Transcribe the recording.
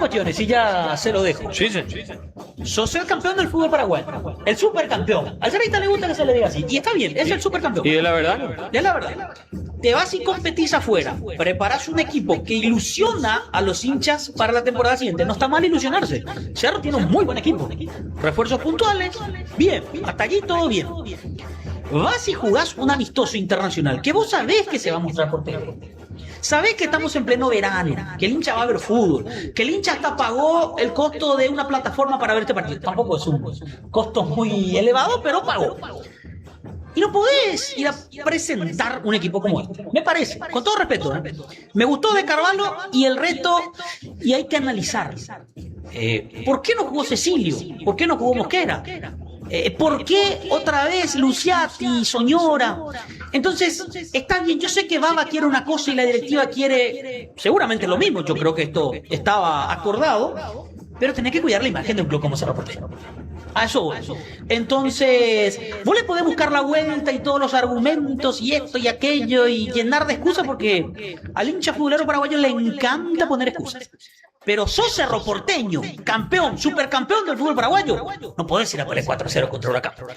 cuestiones y ya se lo dejo. Sí, sí. Sos el campeón del fútbol paraguayo, el supercampeón. Al cerrista le gusta que se le diga así, y está bien, es el supercampeón. Y es la verdad. Es la verdad. Te vas y competís afuera, preparás un equipo que ilusiona a los hinchas para la temporada siguiente. No está mal ilusionarse. Cerro tiene un muy buen equipo. Refuerzos puntuales, bien, hasta allí todo bien. Vas y jugás un amistoso internacional que vos sabés que se va a mostrar por tele. Sabés que estamos en pleno verano, que el hincha va a ver fútbol, que el hincha hasta pagó el costo de una plataforma para ver este partido. Tampoco es un costo muy elevado, pero pagó. Y no podés ir a presentar un equipo como este. Me parece, con todo respeto, ¿eh? Me gustó de Carvalho y el resto, y hay que analizar. ¿Por qué no jugó Cecilio? ¿Por qué no jugó Mosquera? ¿Por qué otra vez Luciati, Soñora? Entonces, está bien, yo sé que Baba quiere una cosa y la directiva quiere seguramente lo mismo. Yo creo que esto estaba acordado, pero tenés que cuidar la imagen de un club como Cerro Porteño. A eso voy. Entonces, vos le podés buscar la vuelta y todos los argumentos y esto y aquello y llenar de excusas porque al hincha futbolero paraguayo le encanta poner excusas. Pero sos Cerro Porteño, campeón, supercampeón del fútbol paraguayo. No podés ir a poner 4-0 contra Huracán.